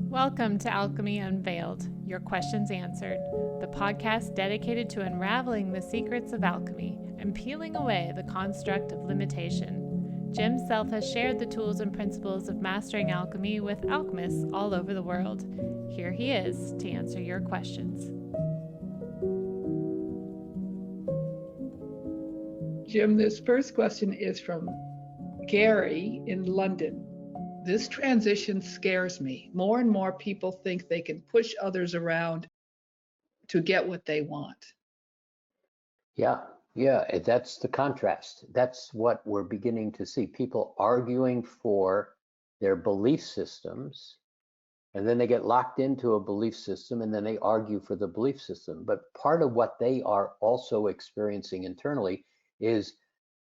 Welcome to Alchemy Unveiled, Your Questions Answered, the podcast dedicated to unraveling the secrets of alchemy and peeling away the construct of limitation. Jim Self has shared the tools and principles of mastering alchemy with alchemists all over the world. Here he is to answer your questions. Jim, this first question is from Gary in London. This transition scares me. More and more people think they can push others around to get what they want. Yeah, that's the contrast. That's what we're beginning to see. People arguing for their belief systems, and then they get locked into a belief system, and then they argue for the belief system. But part of what they are also experiencing internally is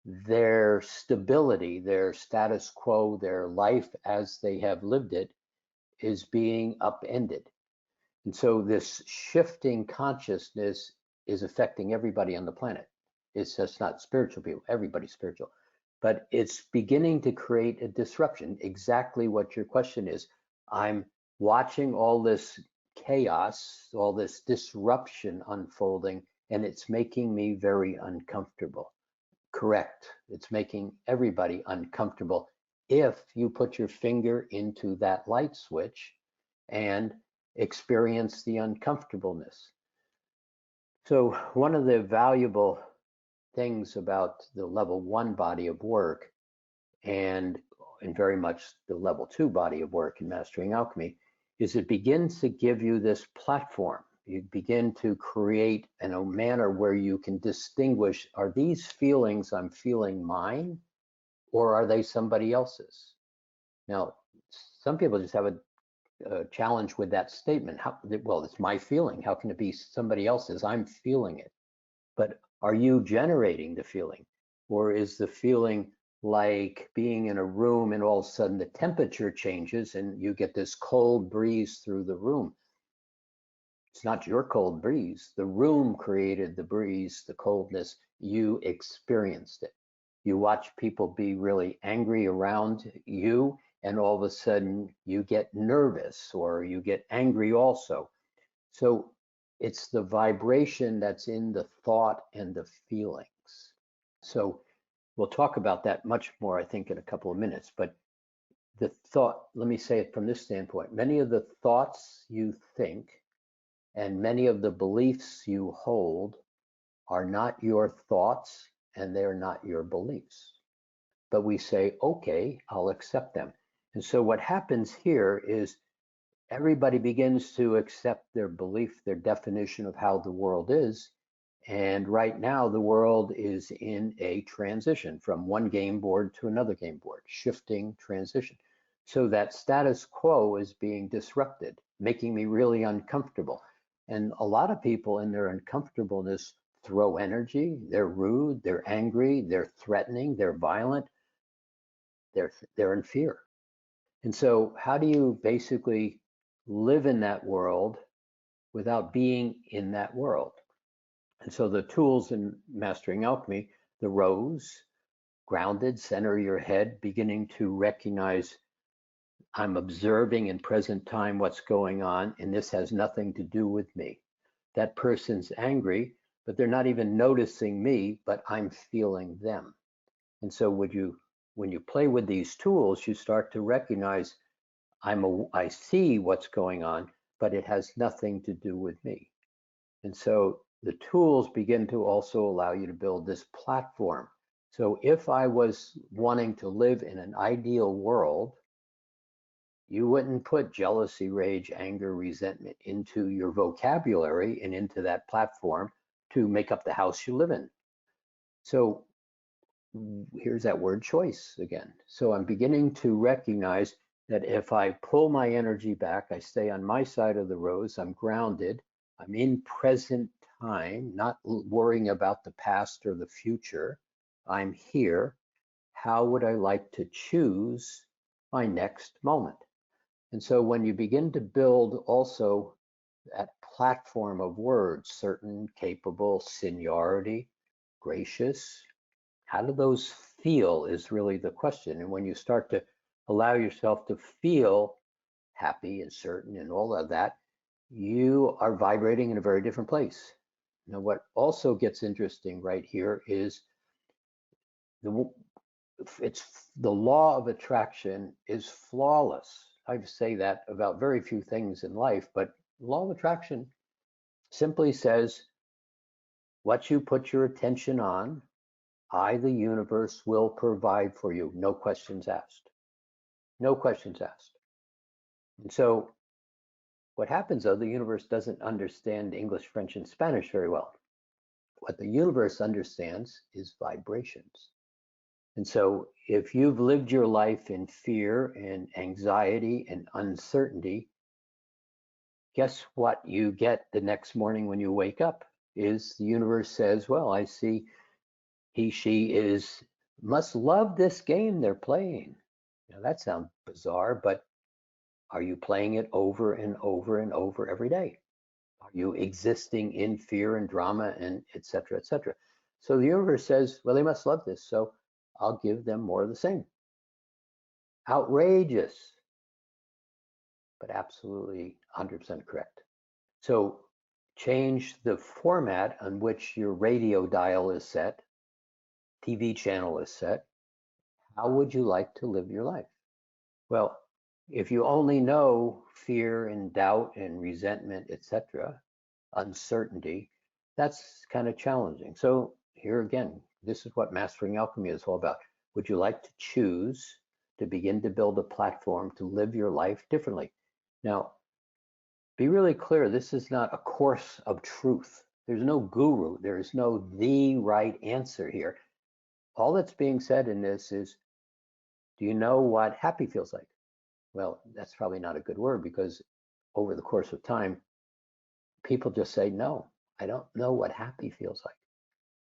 their stability, their status quo, their life as they have lived it is being upended. And so this shifting consciousness is affecting everybody on the planet. It's just not spiritual people, everybody's spiritual. But it's beginning to create a disruption, exactly what your question is. I'm watching all this chaos, all this disruption unfolding, and it's making me very uncomfortable. Correct. It's making everybody uncomfortable if you put your finger into that light switch and experience the uncomfortableness. So one of the valuable things about the level 1 body of work and very much the level 2 body of work in mastering alchemy is it begins to give you this platform. You begin to create in a manner where you can distinguish, are these feelings I'm feeling mine, or are they somebody else's? Now, some people just have a challenge with that statement. Well, it's my feeling. How can it be somebody else's? I'm feeling it. But are you generating the feeling? Or is the feeling like being in a room and all of a sudden the temperature changes and you get this cold breeze through the room? It's not your cold breeze. The room created the breeze, the coldness. You experienced it. You watch people be really angry around you, and all of a sudden you get nervous or you get angry also. So it's the vibration that's in the thought and the feelings. So we'll talk about that much more, I think, in a couple of minutes. But the thought, let me say it from this standpoint. Many of the thoughts you think and many of the beliefs you hold are not your thoughts and they're not your beliefs. But we say, okay, I'll accept them. And so what happens here is everybody begins to accept their belief, their definition of how the world is. And right now, the world is in a transition from one game board to another game board, shifting transition. So that status quo is being disrupted, making me really uncomfortable. And a lot of people in their uncomfortableness throw energy. They're rude, they're angry, they're threatening, they're violent, they're in fear. And so how do you basically live in that world without being in that world? And so the tools in mastering alchemy, the rose, grounded, center your head, beginning to recognize I'm observing in present time what's going on, and this has nothing to do with me. That person's angry, but they're not even noticing me, but I'm feeling them. And so when you play with these tools, you start to recognize I see what's going on, but it has nothing to do with me. And so the tools begin to also allow you to build this platform. So if I was wanting to live in an ideal world, you wouldn't put jealousy, rage, anger, resentment into your vocabulary and into that platform to make up the house you live in. So here's that word choice again. So I'm beginning to recognize that if I pull my energy back, I stay on my side of the rose, I'm grounded, I'm in present time, not worrying about the past or the future. I'm here. How would I like to choose my next moment? And so when you begin to build also that platform of words, certain, capable, seniority, gracious, how do those feel is really the question. And when you start to allow yourself to feel happy and certain and all of that, you are vibrating in a very different place. Now, what also gets interesting right here is the law of attraction is flawless. I say that about very few things in life, but law of attraction simply says, what you put your attention on, I, the universe, will provide for you. No questions asked. No questions asked. And so what happens, though, the universe doesn't understand English, French, and Spanish very well. What the universe understands is vibrations. And so if you've lived your life in fear and anxiety and uncertainty, guess what you get the next morning when you wake up is the universe says, well, I see she must love this game they're playing. Now that sounds bizarre, but are you playing it over and over and over every day? Are you existing in fear and drama and et cetera, et cetera? So the universe says, well, they must love this, so I'll give them more of the same. Outrageous, but absolutely 100% correct. So change the format on which your radio dial is set, TV channel is set. How would you like to live your life? Well, if you only know fear and doubt and resentment, etc., uncertainty, that's kind of challenging. So here again, this is what Mastering Alchemy is all about. Would you like to choose to begin to build a platform to live your life differently? Now, be really clear, this is not a course of truth. There's no guru. There is no the right answer here. All that's being said in this is, do you know what happy feels like? Well, that's probably not a good word, because over the course of time, people just say, no, I don't know what happy feels like.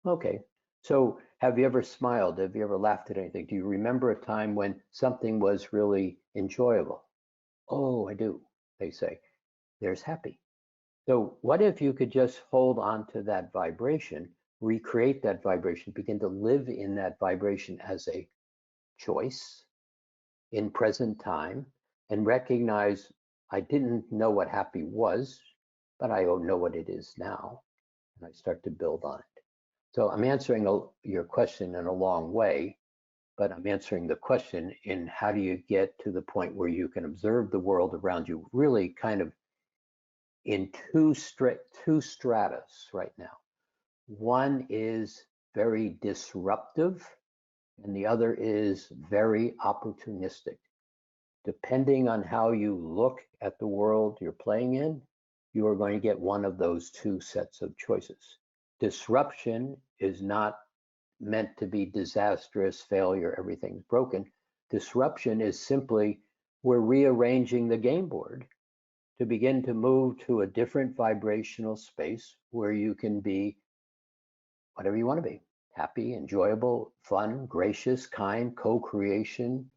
Okay, so have you ever smiled? Have you ever laughed at anything? Do you remember a time when something was really enjoyable? Oh, I do, they say. There's happy. So what if you could just hold on to that vibration, recreate that vibration, begin to live in that vibration as a choice in present time, and recognize I didn't know what happy was, but I know what it is now, and I start to build on it. So I'm answering your question in a long way, but I'm answering the question in how do you get to the point where you can observe the world around you really kind of in two stratas right now. One is very disruptive, and the other is very opportunistic. Depending on how you look at the world you're playing in, you are going to get one of those two sets of choices. Disruption is not meant to be disastrous, failure, everything's broken. Disruption is simply we're rearranging the game board to begin to move to a different vibrational space where you can be whatever you want to be. Happy, enjoyable, fun, gracious, kind. Co-creation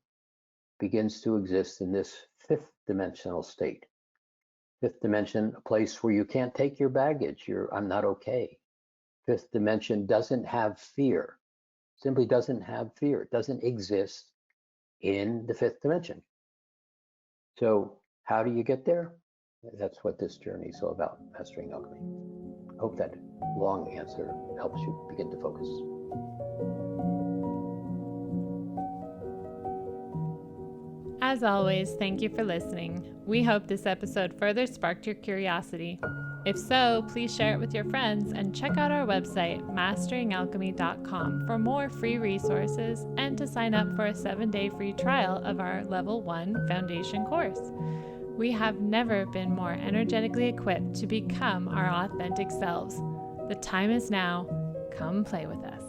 begins to exist in this fifth dimensional state. Fifth dimension, a place where you can't take your baggage. I'm not okay. Fifth dimension doesn't have fear. Simply doesn't have fear. It doesn't exist in the fifth dimension. So how do you get there? That's what this journey is all about, Mastering Alchemy. I hope that long answer helps you begin to focus. As always, thank you for listening. We hope this episode further sparked your curiosity. If so, please share it with your friends and check out our website, masteringalchemy.com, for more free resources and to sign up for a 7-day free trial of our Level 1 Foundation course. We have never been more energetically equipped to become our authentic selves. The time is now. Come play with us.